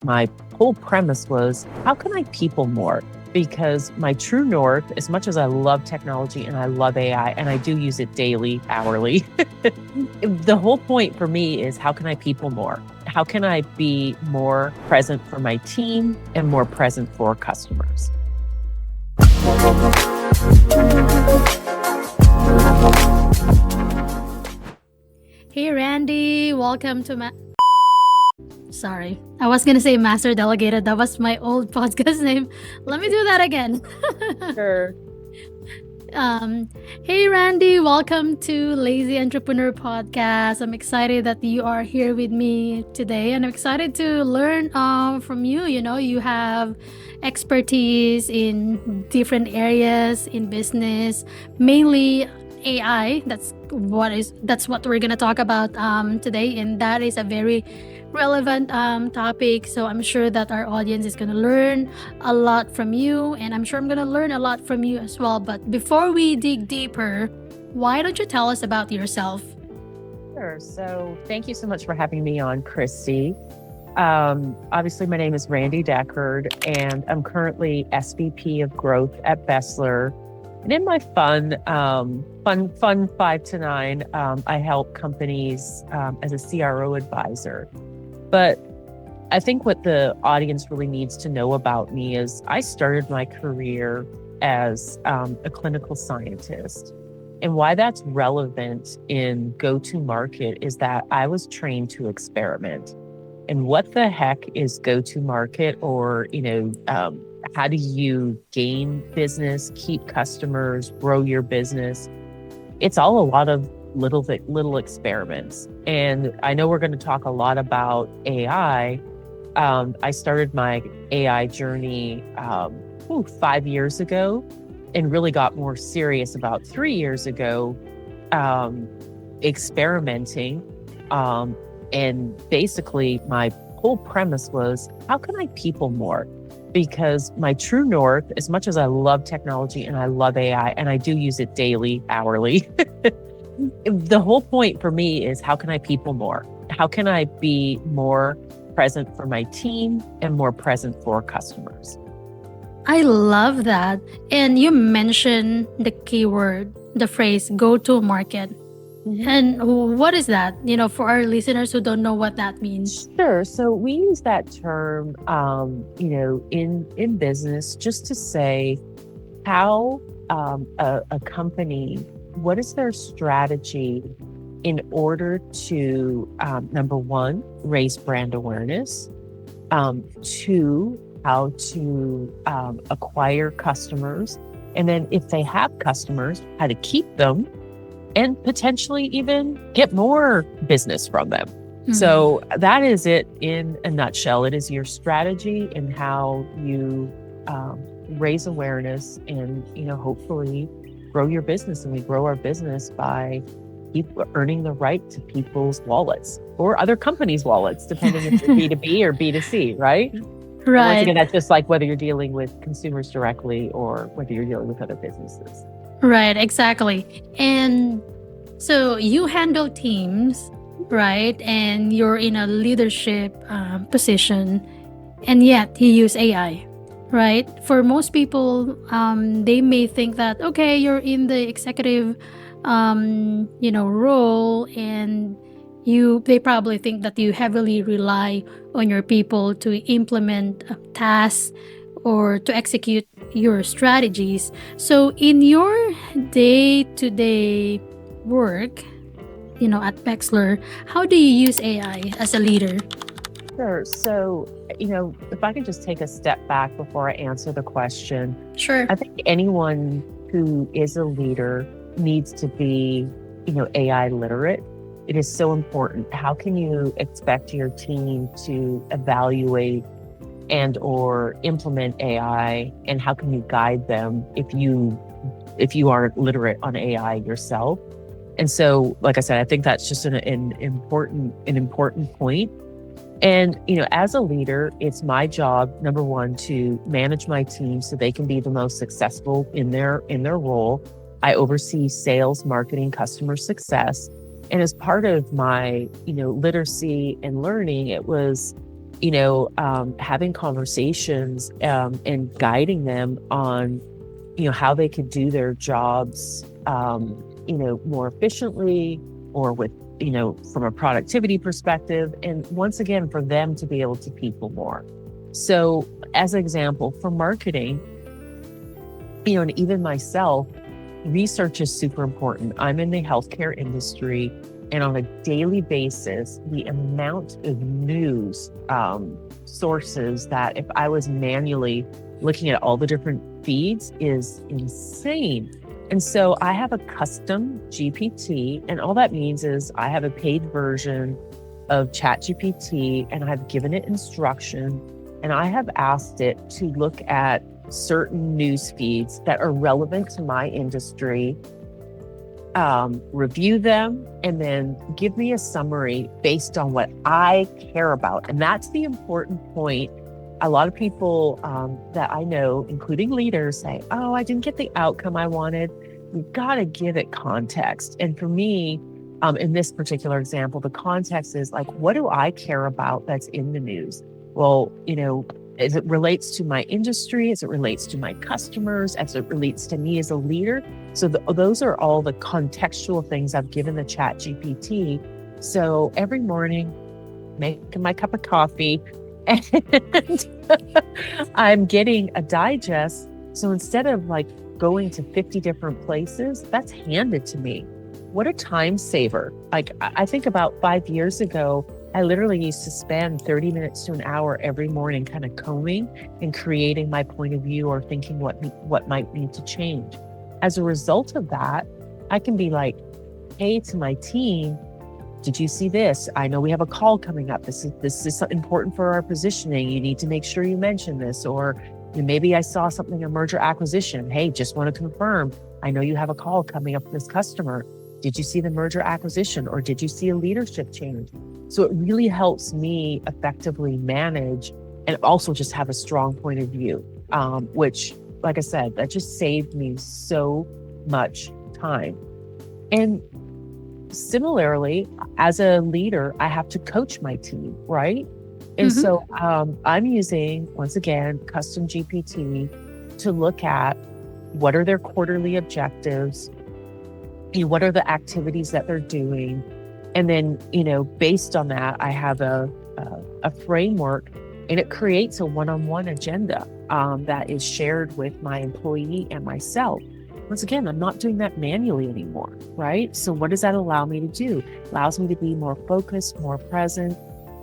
My whole premise was, how can I people more? Because my true north, as much as I love technology and I love AI, and I do use it daily, hourly, the whole point for me is, how can I people more? How can I be more present for my team and more present for customers? Hey Randy, welcome to Sorry, I was gonna say Master Delegated. That was my old podcast name. Let me do that again. Sure. Hey Randy, welcome to Lazy Entrepreneur Podcast. I'm excited that you are here with me today, and I'm excited to learn from you. You know, you have expertise in different areas in business, mainly AI. That's what we're gonna talk about today, and that is a very relevant topic. So I'm sure that our audience is gonna learn a lot from you, and I'm sure I'm gonna learn a lot from you as well. But before we dig deeper, why don't you tell us about yourself? Sure. So thank you so much for having me on, Kristy. Obviously, my name is Randi Deckard, and I'm currently SVP of Growth at BESLER. And in my fun 5 to 9, I help companies as a CRO advisor. But I think what the audience really needs to know about me is, I started my career as a clinical scientist. And why that's relevant in go-to-market is that I was trained to experiment. And what the heck is go-to-market, or, how do you gain business, keep customers, grow your business? It's all a lot of little experiments. And I know we're going to talk a lot about AI. I started my AI journey 5 years ago, and really got more serious about 3 years ago, experimenting. And basically, my whole premise was, how can I people more? Because my true north, as much as I love technology and I love AI, and I do use it daily, hourly, the whole point for me is, how can I people more? How can I be more present for my team and more present for customers? I love that. And you mentioned the keyword, the phrase go to market. And what is that? You know, for our listeners who don't know what that means. Sure. So we use that term, in business, just to say how a company, what is their strategy in order to, number one, raise brand awareness, two, how to acquire customers, and then if they have customers, how to keep them, and potentially even get more business from them. So that is it in a nutshell. It is your strategy and how you raise awareness and, hopefully grow your business. And we grow our business by earning the right to people's wallets, or other companies' wallets, depending if you're B2B or B2C, right? Right. Once again, that's just like whether you're dealing with consumers directly or whether you're dealing with other businesses. Right, exactly. And so you handle teams, right? And you're in a leadership position, and yet you use AI, right? For most people, they may think that, okay, you're in the executive, role, and they probably think that you heavily rely on your people to implement tasks or to execute your strategies. So in your day-to-day work, at BESLER, how do you use AI as a leader? Sure. So, if I can just take a step back before I answer the question. Sure. I think anyone who is a leader needs to be, AI literate. It is so important. How can you expect your team to evaluate and or implement AI, and how can you guide them if you aren't literate on AI yourself? And so, like I said, I think that's just an important point. And, as a leader, it's my job, number one, to manage my team so they can be the most successful in their role. I oversee sales, marketing, customer success. And as part of my, literacy and learning, it was having conversations and guiding them on, how they could do their jobs, more efficiently or with, from a productivity perspective. And once again, for them to be able to people more. So as an example, for marketing, and even myself, research is super important. I'm in the healthcare industry, and on a daily basis, the amount of news sources that if I was manually looking at all the different feeds is insane. And so I have a custom GPT, and all that means is I have a paid version of ChatGPT, and I've given it instruction, and I have asked it to look at certain news feeds that are relevant to my industry, review them, and then give me a summary based on what I care about. And that's the important point. A lot of people that I know, including leaders, say, oh, I didn't get the outcome I wanted. We've got to give it context. And for me, in this particular example, the context is like, what do I care about that's in the news? Well, as it relates to my industry, as it relates to my customers, as it relates to me as a leader. So those are all the contextual things I've given the ChatGPT. So every morning, making my cup of coffee, and I'm getting a digest. So instead of like going to 50 different places, that's handed to me. What a time saver. Like I think about 5 years ago, I literally used to spend 30 minutes to an hour every morning kind of combing and creating my point of view or thinking what might need to change. As a result of that, I can be like, hey, to my team, did you see this? I know we have a call coming up. This is important for our positioning. You need to make sure you mention this. Or maybe I saw something, a merger acquisition. Hey, just want to confirm. I know you have a call coming up with this customer. Did you see the merger acquisition, or did you see a leadership change? So it really helps me effectively manage and also just have a strong point of view, which, like I said, that just saved me so much time. And similarly, as a leader, I have to coach my team, right? And so I'm using, once again, custom GPT to look at what are their quarterly objectives, what are the activities that they're doing. And then, based on that, I have a framework, and it creates a one-on-one agenda that is shared with my employee and myself. Once again, I'm not doing that manually anymore, right? So what does that allow me to do? It allows me to be more focused, more present.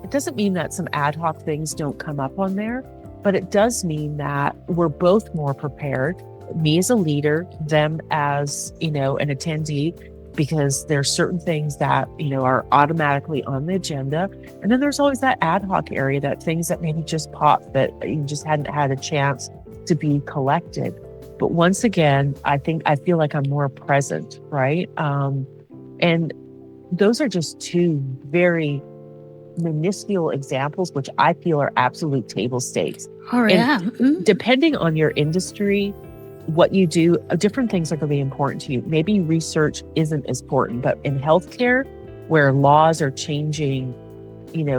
It doesn't mean that some ad hoc things don't come up on there, but it does mean that we're both more prepared, me as a leader, them as, an attendee, because there's certain things that, are automatically on the agenda. And then there's always that ad hoc area, that things that maybe just pop that you just hadn't had a chance to be collected. But once again, I feel like I'm more present, right? And those are just two very minuscule examples, which I feel are absolute table stakes. Oh, yeah. Depending on your industry, what you do, different things are going to be important to you. Maybe research isn't as important, but in healthcare, where laws are changing,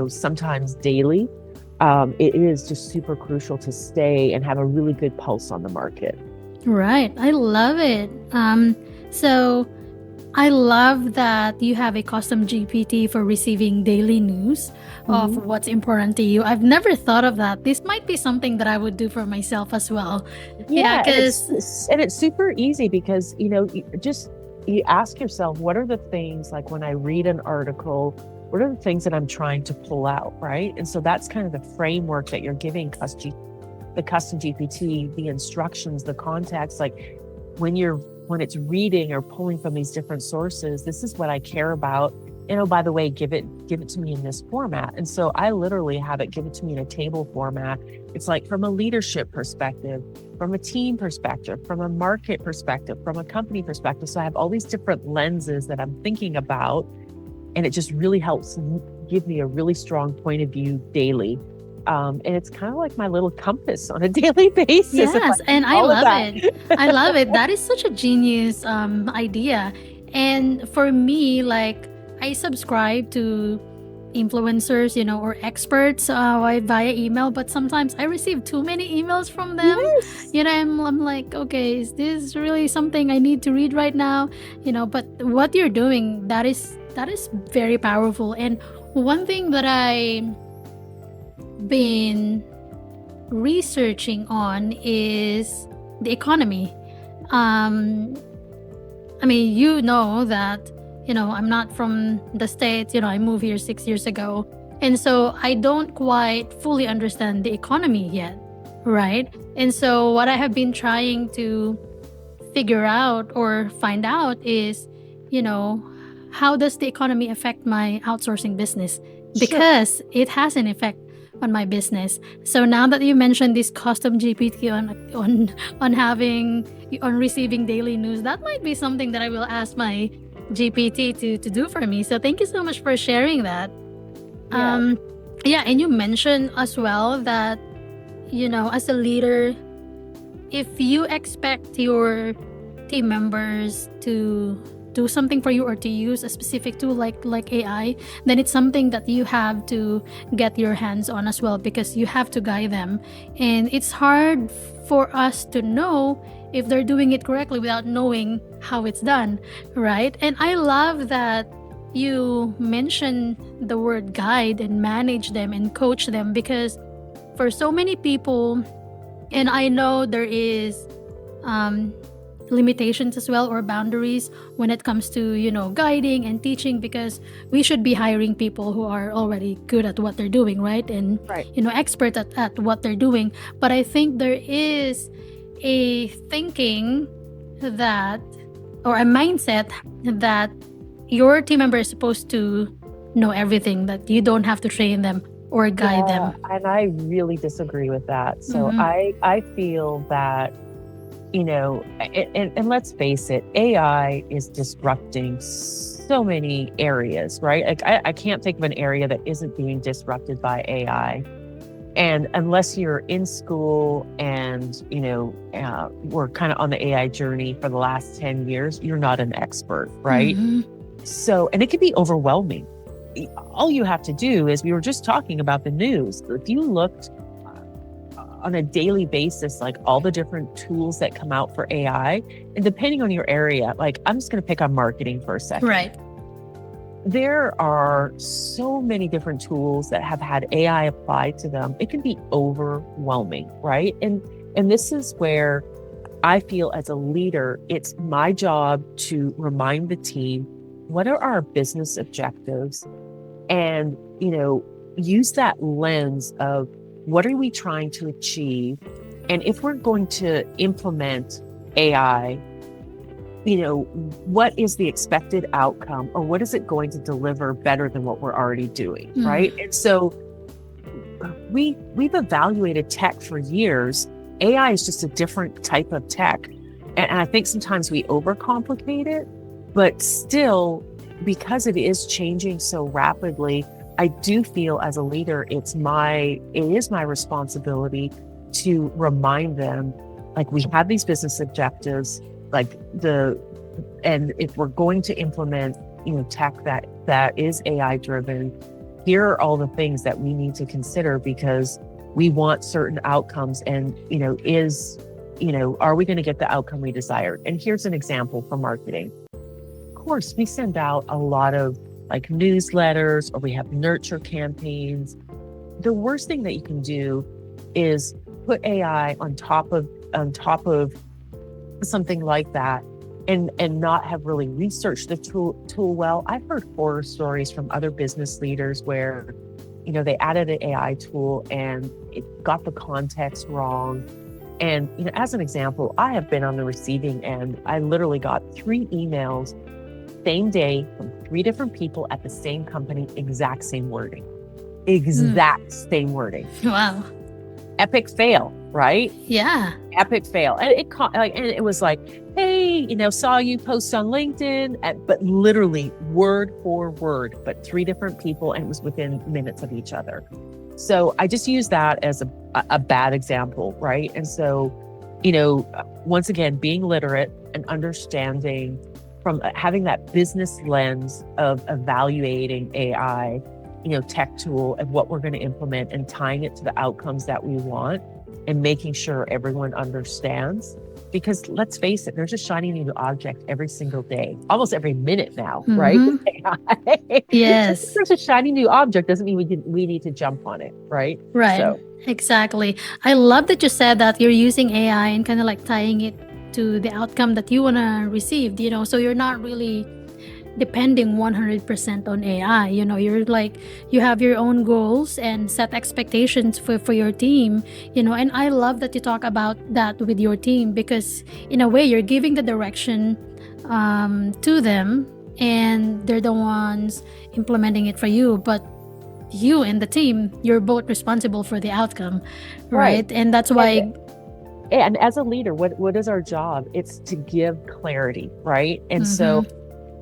sometimes daily, it is just super crucial to stay and have a really good pulse on the market. Right. I love it. So I love that you have a custom GPT for receiving daily news of what's important to you. I've never thought of that. This might be something that I would do for myself as well. Yeah, and it's super easy because, you ask yourself, what are the things, like when I read an article, what are the things that I'm trying to pull out, right? And so that's kind of the framework that you're giving the custom GPT, the instructions, the context, like when it's reading or pulling from these different sources, this is what I care about. And oh, by the way, give it to me in this format. And so I literally have it give it to me in a table format. It's like from a leadership perspective, from a team perspective, from a market perspective, from a company perspective. So I have all these different lenses that I'm thinking about, and it just really helps give me a really strong point of view daily. And it's kind of like my little compass on a daily basis. Yes, and I love it. I love it. That is such a genius idea. And for me, like, I subscribe to influencers, or experts via email, but sometimes I receive too many emails from them. Yes. I'm like, okay, is this really something I need to read right now? But what you're doing, that is very powerful. And one thing that I been researching on is the economy. I mean, that, I'm not from the States. I moved here 6 years ago. And so I don't quite fully understand the economy yet, right? And so what I have been trying to figure out or find out is, how does the economy affect my outsourcing business? Because it has an effect on my business. So now that you mentioned this custom GPT on receiving daily news, that might be something that I will ask my GPT to do for me. So thank you so much for sharing that. And you mentioned as well that, as a leader, if you expect your team members to do something for you or to use a specific tool like AI, then it's something that you have to get your hands on as well, because you have to guide them. And it's hard for us to know if they're doing it correctly without knowing how it's done, right? And I love that you mentioned the word guide and manage them and coach them, because for so many people, and I know there is limitations as well, or boundaries when it comes to guiding and teaching, because we should be hiring people who are already good at what they're doing, right? And expert at what they're doing. But I think there is a thinking that, or a mindset that your team member is supposed to know everything, that you don't have to train them or guide them. And I really disagree with that. So I feel that, and let's face it, AI is disrupting so many areas, right? Like I can't think of an area that isn't being disrupted by AI. And unless you're in school and, we're kind of on the AI journey for the last 10 years, you're not an expert, right? So, and it can be overwhelming. All you have to do is, we were just talking about the news. If you looked on a daily basis, like all the different tools that come out for AI, and depending on your area, like I'm just going to pick on marketing for a second. Right. There are so many different tools that have had AI applied to them. It can be overwhelming, right? And this is where I feel, as a leader, it's my job to remind the team, what are our business objectives? And, use that lens of, what are we trying to achieve? And if we're going to implement AI, what is the expected outcome, or what is it going to deliver better than what we're already doing, right? And so we've evaluated tech for years. AI is just a different type of tech. And I think sometimes we overcomplicate it, but still, because it is changing so rapidly, I do feel as a leader, it is my responsibility to remind them, like, we have these business objectives, and if we're going to implement, tech that is AI driven, here are all the things that we need to consider, because we want certain outcomes, and, are we going to get the outcome we desired? And here's an example from marketing. Of course, we send out a lot of newsletters, or we have nurture campaigns. The worst thing that you can do is put AI on top of something like that, and not have really researched the tool well. I've heard horror stories from other business leaders where, they added an AI tool and it got the context wrong. And, as an example, I have been on the receiving end. I literally got 3 emails same day from 3 different people at the same company, exact same wording. Same wording. Wow. Epic fail, right? Yeah. Epic fail. And it was like, hey, saw you post on LinkedIn, but literally word for word, but 3 different people, and it was within minutes of each other. So I just use that as a bad example, right? And so, once again, being literate and understanding, from having that business lens of evaluating AI, tech tool and what we're going to implement and tying it to the outcomes that we want and making sure everyone understands. Because let's face it, there's a shiny new object every single day, almost every minute now, right? With AI. Yes. Just because there's a shiny new object doesn't mean we need to jump on it, right? Right. So, exactly. I love that you said that you're using AI and kind of like tying it to the outcome that you want to receive, so you're not really depending 100% on AI. You're like, you have your own goals and set expectations for your team, and I love that you talk about that with your team, because in a way you're giving the direction to them, and they're the ones implementing it for you, but you and the team, you're both responsible for the outcome, right? And that's why and as a leader, what is our job? It's to give clarity, right? And so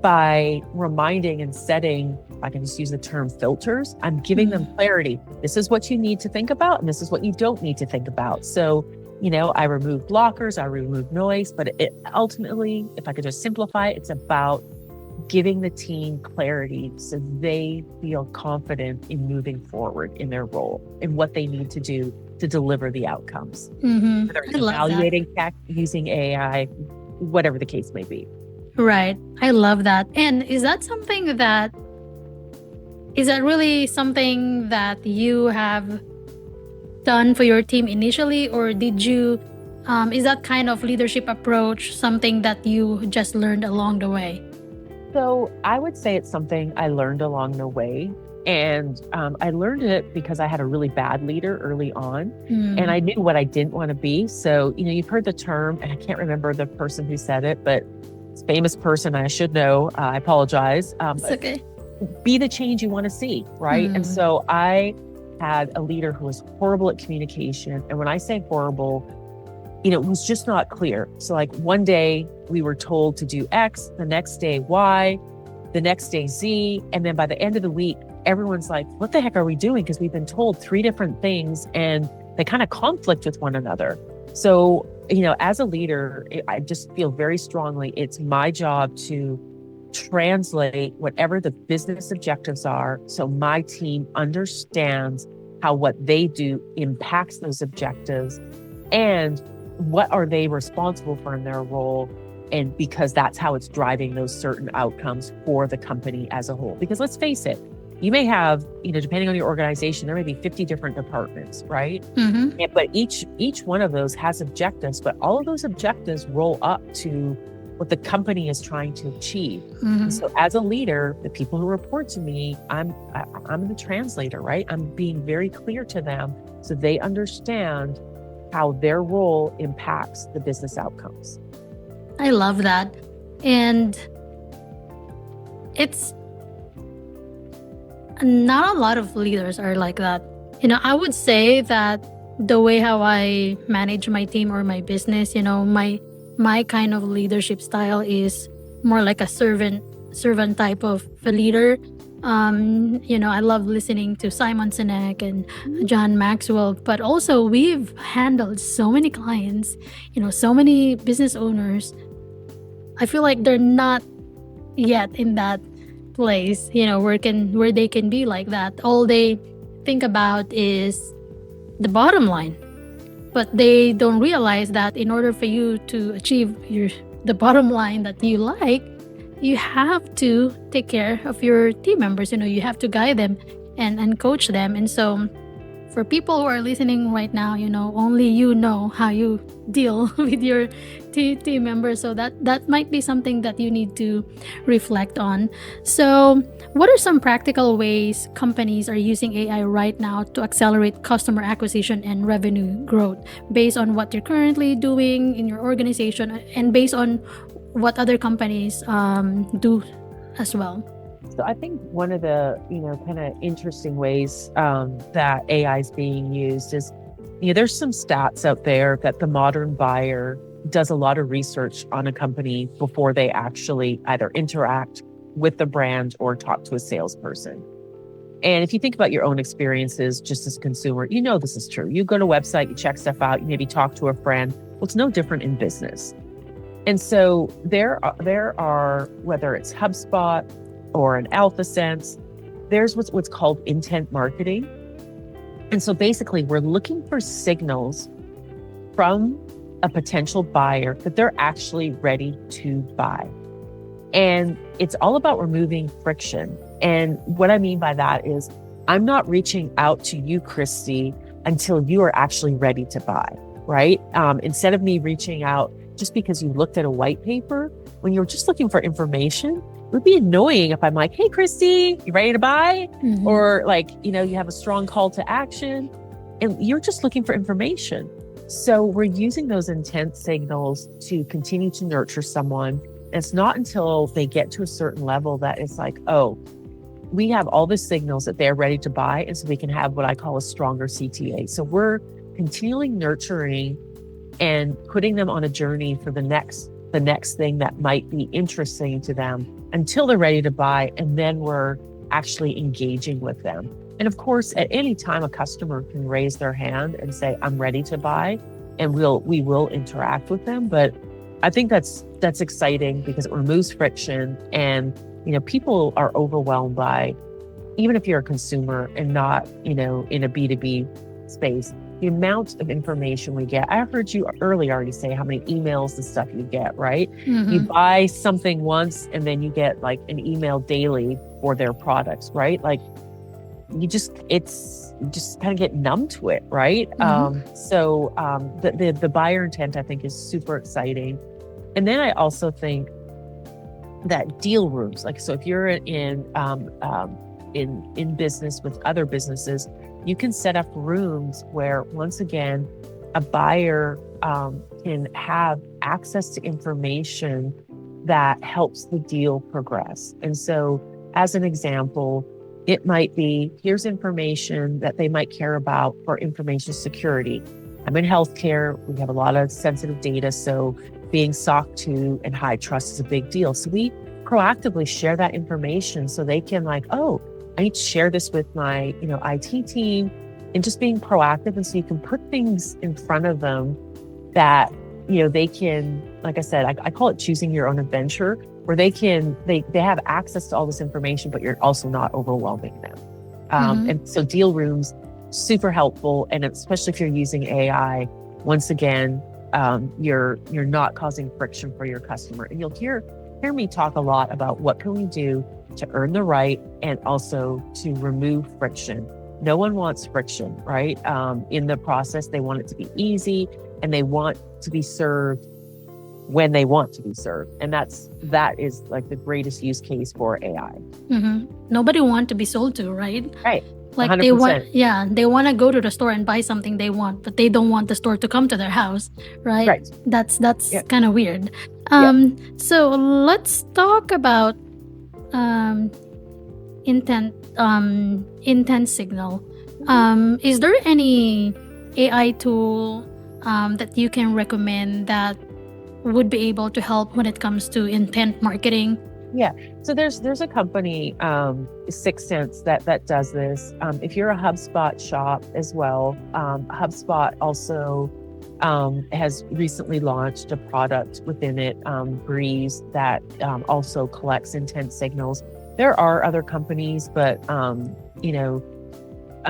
by reminding and setting, if I can just use the term filters, I'm giving them clarity. This is what you need to think about, and this is what you don't need to think about. So, I remove blockers, I remove noise, but ultimately, if I could just simplify it, it's about giving the team clarity so they feel confident in moving forward in their role and what they need to do to deliver the outcomes. Whether it's evaluating tech, using AI, whatever the case may be. Right. I love that. And is that really something that you have done for your team initially, or did you, is that kind of leadership approach something that you just learned along the way? So I would say it's something I learned along the way. And I learned it because I had a really bad leader early on, and I knew what I didn't want to be. So, you've heard the term, and I can't remember the person who said it, but it's a famous person. I should know. I apologize. It's okay. Be the change you want to see, right? And so I had a leader who was horrible at communication. And when I say horrible, it was just not clear. So like one day we were told to do X, the next day Y, the next day Z. And then by the end of the week, everyone's like, what the heck are we doing? Because we've been told 3 different things and they kind of conflict with one another. So, as a leader, I just feel very strongly it's my job to translate whatever the business objectives are so my team understands how what they do impacts those objectives and what are they responsible for in their role, and because that's how it's driving those certain outcomes for the company as a whole. Because let's face it, you may have, depending on your organization, there may be 50 different departments, right? But each one of those has objectives, but all of those objectives roll up to what the company is trying to achieve. So as a leader, the people who report to me, I'm the translator, right? I'm being very clear to them so they understand how their role impacts the business outcomes. I love that. And it's not a lot of leaders are like that. I would say that the way how I manage my team or my business, my kind of leadership style is more like a servant type of a leader. I love listening to Simon Sinek and John Maxwell, but also we've handled so many clients, so many business owners. I feel like they're not yet in that place, where they can be like that. All they think about is the bottom line, but they don't realize that in order for you to achieve the bottom line that you like, you have to take care of your team members. You have to guide them and coach them. And so for people who are listening right now, only you know how you deal with your team members. So that might be something that you need to reflect on. So what are some practical ways companies are using AI right now to accelerate customer acquisition and revenue growth based on what you're currently doing in your organization and based on what other companies do as well? So I think one of the, kind of interesting ways that AI is being used is, there's some stats out there that the modern buyer does a lot of research on a company before they actually either interact with the brand or talk to a salesperson. And if you think about your own experiences just as a consumer, this is true. You go to a website, you check stuff out, you maybe talk to a friend. Well, it's no different in business. And so there are, whether it's HubSpot or an AlphaSense, there's what's called intent marketing. And so basically we're looking for signals from a potential buyer that they're actually ready to buy. And it's all about removing friction. And what I mean by that is I'm not reaching out to you, Kristy, until you are actually ready to buy, right? Instead of me reaching out just because you looked at a white paper, when you're just looking for information, it would be annoying if I'm like, hey, Kristy, you ready to buy? Mhm. Or like, you have a strong call to action and you're just looking for information. So we're using those intent signals to continue to nurture someone. And it's not until they get to a certain level that it's like, oh, we have all the signals that they're ready to buy. And so we can have what I call a stronger CTA. So we're continually nurturing and putting them on a journey for the next thing that might be interesting to them until they're ready to buy. And then we're actually engaging with them. And of course, at any time, a customer can raise their hand and say, I'm ready to buy, and we will interact with them. But I think that's exciting because it removes friction, and people are overwhelmed by, even if you're a consumer and not in a B2B space, the amount of information we get. I heard you earlier already say how many emails and stuff you get, right? Mhm. You buy something once and then you get like an email daily for their products, right? Like you just kind of get numb to it, right? So the buyer intent, I think, is super exciting. And then I also think that deal rooms, like, so if you're in business with other businesses, you can set up rooms where, once again, a buyer can have access to information that helps the deal progress. And so, as an example, it might be, here's information that they might care about for information security. I'm in healthcare. We have a lot of sensitive data. So being SOC 2 and high trust is a big deal. So we proactively share that information so they can like, oh, I need to share this with my, IT team, and just being proactive. And so you can put things in front of them that, they can, like I said, I call it choosing your own adventure, where they have access to all this information, but you're also not overwhelming them. And so deal rooms, super helpful. And especially if you're using AI, once again, you're not causing friction for your customer. And you'll hear me talk a lot about what can we do to earn the right and also to remove friction. No one wants friction, right? In the process, they want it to be easy, and they want to be served when they want to be served. And that is like the greatest use case for AI. Nobody wants to be sold to, right? Right. Like 100%. they want to go to the store and buy something they want, but they don't want the store to come to their house, right? Right. That's kind of weird. Yeah. So let's talk about intent signal. Is there any AI tool that you can recommend that would be able to help when it comes to intent marketing? Yeah. So there's a company, 6 Sense, that does this. If you're a HubSpot shop as well, HubSpot also has recently launched a product within it, Breeze, that also collects intent signals. There are other companies, but I'm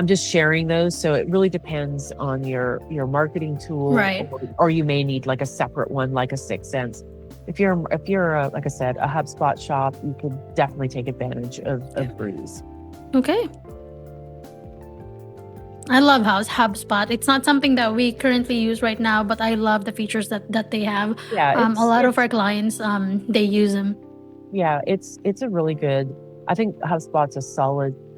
just sharing those. So it really depends on your marketing tool, Right. or you may need like a separate one, like a 6 Sense. If you're like I said, a HubSpot shop, you could definitely take advantage of Breeze. Okay. I love HubSpot. It's not something that we currently use right now, but I love the features that they have. Yeah, A lot of our clients, they use them. Yeah, it's a really good. I think HubSpot's a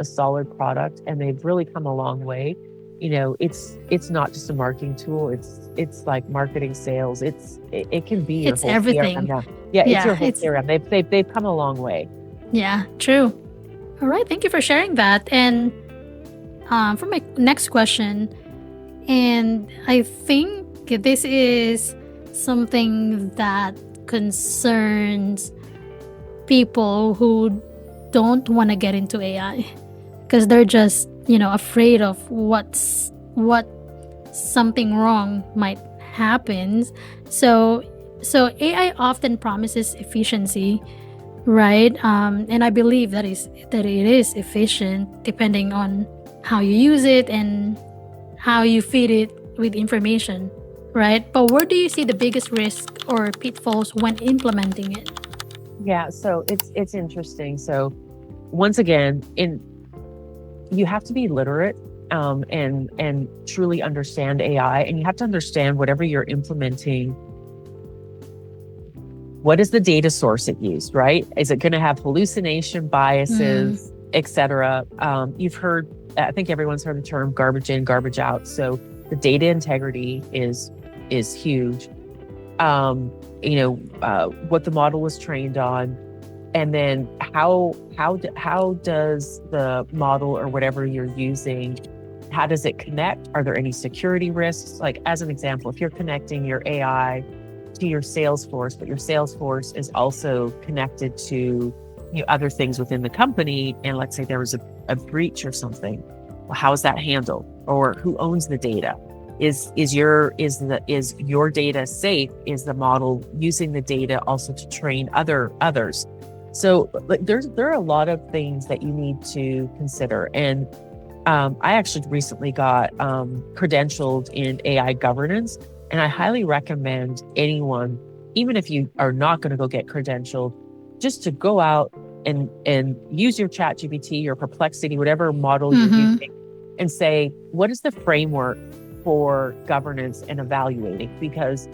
solid product, and they've really come a long way. It's not just a marketing tool. It's like marketing, sales. It can be your It's whole everything. CRM now. Yeah, it's your whole it's- CRM. They've come a long way. Yeah, true. All right, thank you for sharing that. And for my next question, and I think this is something that concerns people who don't want to get into AI because they're just, afraid of what something wrong might happen. So AI often promises efficiency, right? And I believe that it is efficient depending on how you use it and how you feed it with information, right? But where do you see the biggest risk or pitfalls when implementing it? Yeah, so it's interesting. So once again, you have to be literate and truly understand AI, and you have to understand whatever you're implementing. What is the data source it used, right? Is it going to have hallucination, biases, etc.? You've heard, I think everyone's heard the term garbage in, garbage out. So the data integrity is huge. What the model was trained on, and then how does the model or whatever you're using, how does it connect? Are there any security risks? Like, as an example, if you're connecting your AI to your Salesforce, but your Salesforce is also connected to other things within the company, and let's say there was a breach or something, well, how is that handled? Or who owns the data? Is your data safe? Is the model using the data also to train others? So there are a lot of things that you need to consider. And I actually recently got credentialed in AI governance, and I highly recommend anyone, even if you are not going to go get credentialed, just to go out and use your ChatGPT, your Perplexity, whatever model you're using, and say, what is the framework for governance and evaluating? Because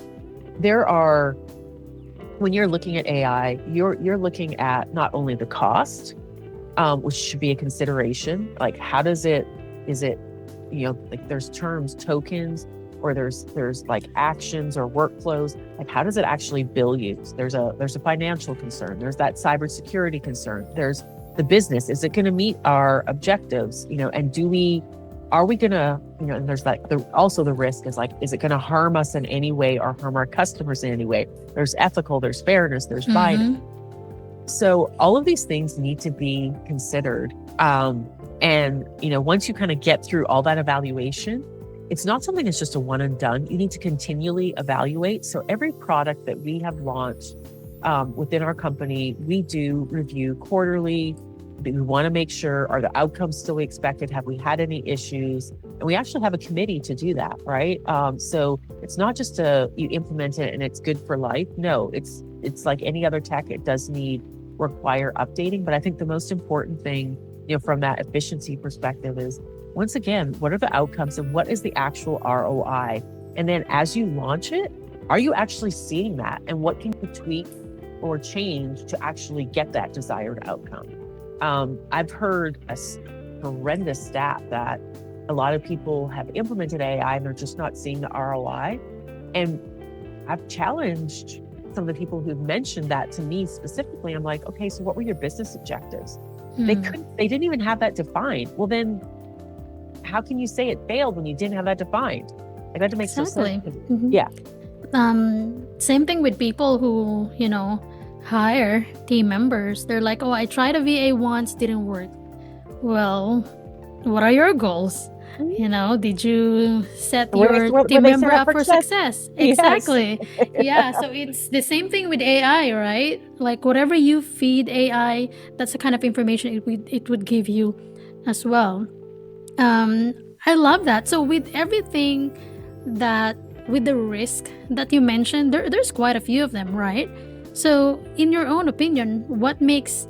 when you're looking at AI, you're looking at not only the cost, which should be a consideration, like is it, like there's terms, tokens, or there's like actions or workflows, like how does it actually bill you? There's a financial concern, there's that cybersecurity concern, there's the business, is it going to meet our objectives, and are we going to, and there's also the risk is like, is it going to harm us in any way or harm our customers in any way? There's ethical, there's fairness, there's bias. So all of these things need to be considered. And once you kind of get through all that evaluation, it's not something that's just a one and done. You need to continually evaluate. So every product that we have launched within our company, we do review quarterly. We want to make sure, are the outcomes still expected? Have we had any issues? And we actually have a committee to do that, right? So it's not just you implement it and it's good for life. No, it's like any other tech. It does require updating. But I think the most important thing, from that efficiency perspective is, once again, what are the outcomes and what is the actual ROI? And then as you launch it, are you actually seeing that? And what can you tweak or change to actually get that desired outcome? I've heard a horrendous stat that a lot of people have implemented AI and they're just not seeing the ROI. And I've challenged some of the people who've mentioned that to me specifically. I'm like, okay, so what were your business objectives? They didn't even have that defined. Well, then how can you say it failed when you didn't have that defined? Like, that makes no sense. Yeah. Same thing with people who, hire team members. They're like, oh, I tried a VA once, didn't work. Well, what are your goals? Did you set your team member up for success? Yes. Exactly. Yeah. So it's the same thing with AI, right? Like, whatever you feed AI, that's the kind of information it would give you as well. I love that. So with everything with the risk that you mentioned, there's quite a few of them, right? So in your own opinion, what makes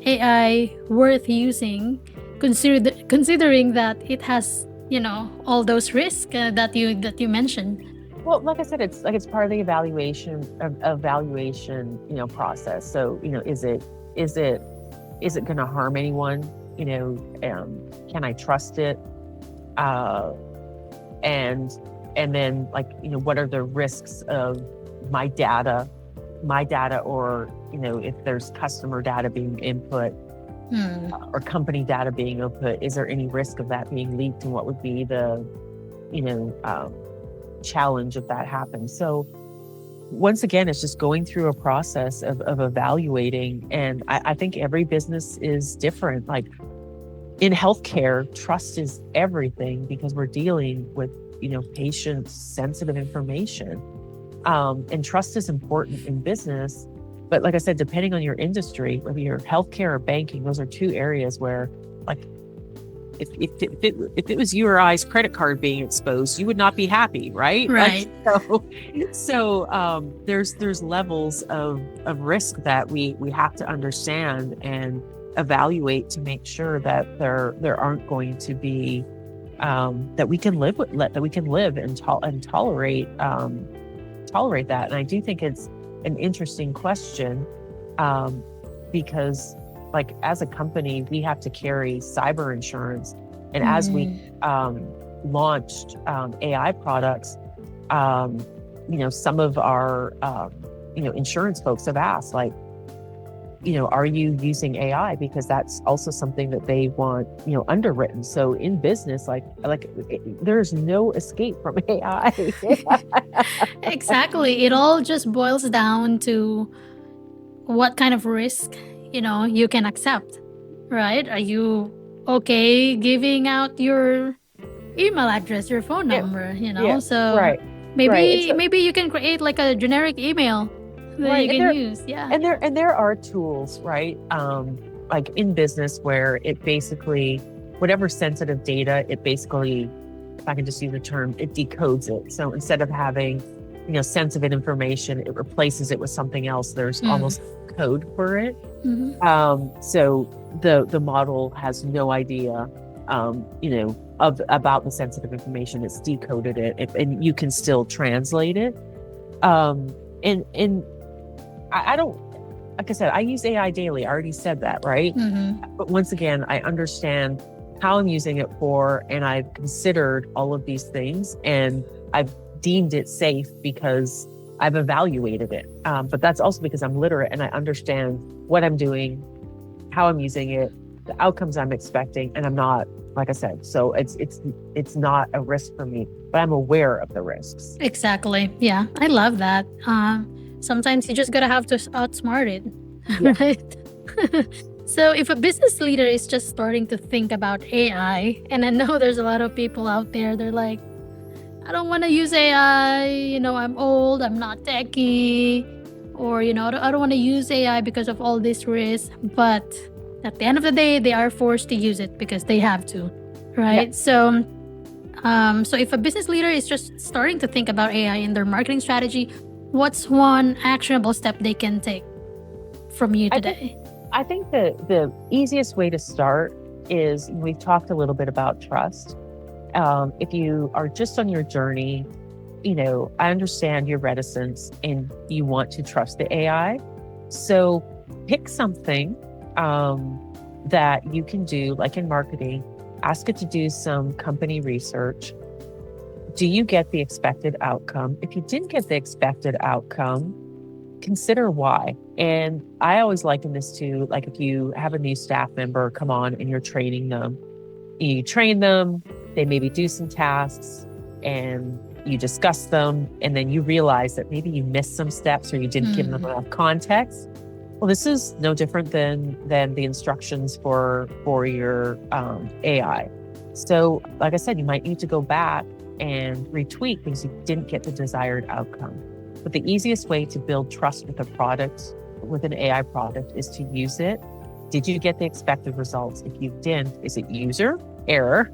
AI worth using, considering that it has, all those risks that you mentioned? Well, like I said, it's part of the evaluation process. So, is it going to harm anyone? Can I trust it? And then, what are the risks of my data, or, if there's customer data being input or company data being input, is there any risk of that being leaked? And what would be the, challenge if that happens? So once again, it's just going through a process of evaluating. And I think every business is different. Like, in healthcare, trust is everything because we're dealing with, patients' sensitive information. And trust is important in business But like I said, depending on your industry, whether you're healthcare or banking, those are two areas where, like, if it was you or I's credit card being exposed, you would not be happy, right? Right. So there's levels of risk that we have to understand and evaluate to make sure that there aren't going to be that we can live and tolerate that. And I do think it's an interesting question, because, like, as a company, we have to carry cyber insurance. And as we launched AI products, some of our insurance folks have asked, like, are you using AI? Because that's also something that they want, underwritten. So in business, there's no escape from AI. Exactly. It all just boils down to what kind of risk, you can accept, right? Are you okay giving out your email address, your phone number, So right. maybe you can create like a generic email that you can use. Yeah. And there are tools, right? Like in business, where it basically, whatever sensitive data, it basically, if I can just use the term, it decodes it. So instead of having, sensitive information, it replaces it with something else. There's almost code for it. So the model has no idea, about the sensitive information. It's decoded it, and you can still translate it. And I don't, like I said, I use AI daily. I already said that, right? But once again, I understand how I'm using it for, and I've considered all of these things, and I've deemed it safe because I've evaluated it. But that's also because I'm literate and I understand what I'm doing, how I'm using it, the outcomes I'm expecting, and I'm not, like I said, so it's not a risk for me, but I'm aware of the risks. Exactly. Yeah, I love that. Sometimes you just gotta have to outsmart it, right? So if a business leader is just starting to think about AI, and I know there's a lot of people out there, they're like, I don't want to use AI, I'm old, I'm not techie, or, I don't want to use AI because of all this risk. But at the end of the day, they are forced to use it because they have to, right? Yeah. So if a business leader is just starting to think about AI in their marketing strategy, what's one actionable step they can take from you today? I think the easiest way to start is, we've talked a little bit about trust. If you are just on your journey, I understand your reticence and you want to trust the AI. So pick something that you can do, like in marketing. Ask it to do some company research. Do you get the expected outcome? If you didn't get the expected outcome, consider why. And I always liken this to, like, if you have a new staff member come on and you're training them, you train them, they maybe do some tasks and you discuss them, and then you realize that maybe you missed some steps or you didn't give them enough context. Well, this is no different than the instructions for your AI. So, like I said, you might need to go back and retweak because you didn't get the desired outcome. But the easiest way to build trust with a product, with an AI product, is to use it. Did you get the expected results? If you didn't, is it user error?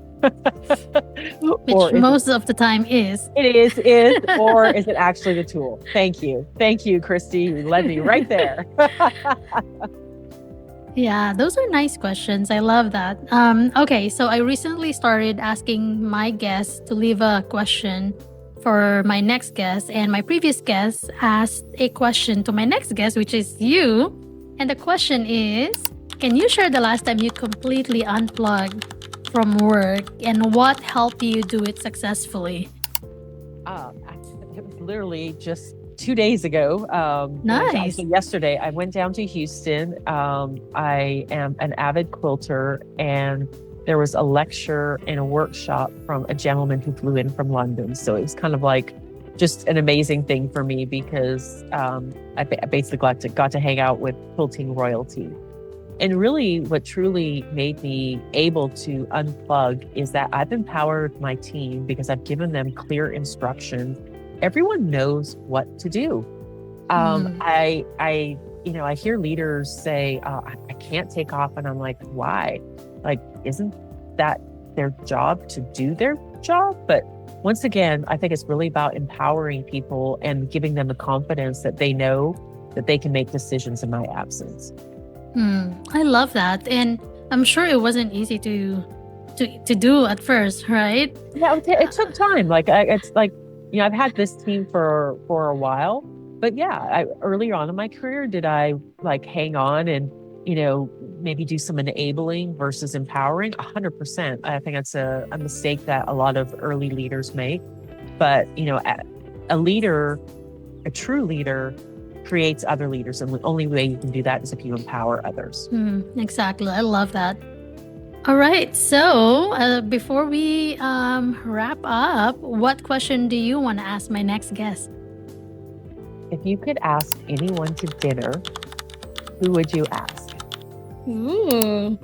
Which most of the time is. It is, or is it actually the tool? Thank you, Kristy. You led me right there. Yeah, those are nice questions. I love that. Okay, so I recently started asking my guests to leave a question for my next guest, and my previous guest asked a question to my next guest, which is you. And the question is, can you share the last time you completely unplugged from work and what helped you do it successfully? It was literally just 2 days ago. Nice. Yesterday, I went down to Houston. I am an avid quilter, and there was a lecture and a workshop from a gentleman who flew in from London. So it was kind of like just an amazing thing for me because I basically got to hang out with quilting royalty. And really what truly made me able to unplug is that I've empowered my team because I've given them clear instructions. Everyone knows what to do. I I hear leaders say, I can't take off. And I'm like, why? Like, isn't that their job to do their job? But once again, I think it's really about empowering people and giving them the confidence that they know that they can make decisions in my absence. I love that. And I'm sure it wasn't easy to do at first, right? Yeah, it took time. It's like, I've had this team for a while, but yeah, earlier on in my career, did I like hang on and, maybe do some enabling versus empowering? 100%. I think that's a mistake that a lot of early leaders make. But, a leader, a true leader, creates other leaders. And the only way you can do that is if you empower others. Exactly. I love that. All right. So before we wrap up, what question do you want to ask my next guest? If you could ask anyone to dinner, who would you ask? Ooh.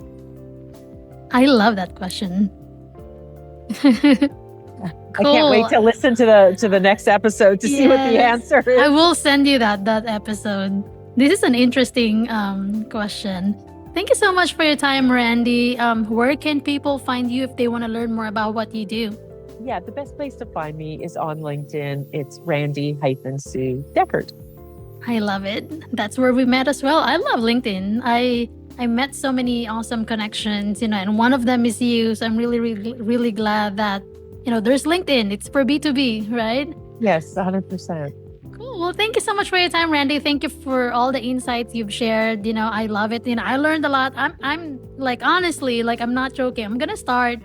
I love that question. I can't wait to listen to the next episode to see what the answer is. I will send you that episode. This is an interesting question. Thank you so much for your time, Randi. Where can people find you if they want to learn more about what you do? Yeah, the best place to find me is on LinkedIn. It's Randi-Sue Deckard. I love it. That's where we met as well. I love LinkedIn. I met so many awesome connections, and one of them is you. So I'm really, really, really glad that, there's LinkedIn. It's for B2B, right? Yes, 100%. Cool. Well, thank you so much for your time, Randi. Thank you for all the insights you've shared. I love it. I learned a lot. I'm like, honestly, like, I'm not joking. I'm going to start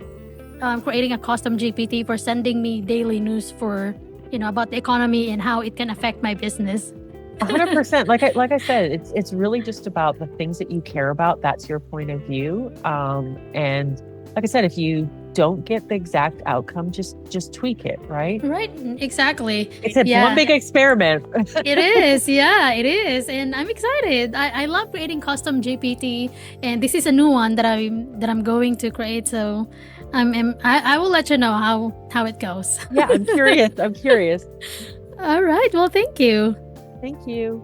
creating a custom GPT for sending me daily news for, about the economy and how it can affect my business. 100%. Like I said, it's really just about the things that you care about. That's your point of view. And like I said, if you don't get the exact outcome, just tweak it, right? Right, exactly. It's one big experiment. It is, yeah, it is, and I'm excited. I love creating custom GPT, and this is a new one that I'm going to create. So, I will let you know how it goes. Yeah, I'm curious. All right. Well, thank you. Thank you.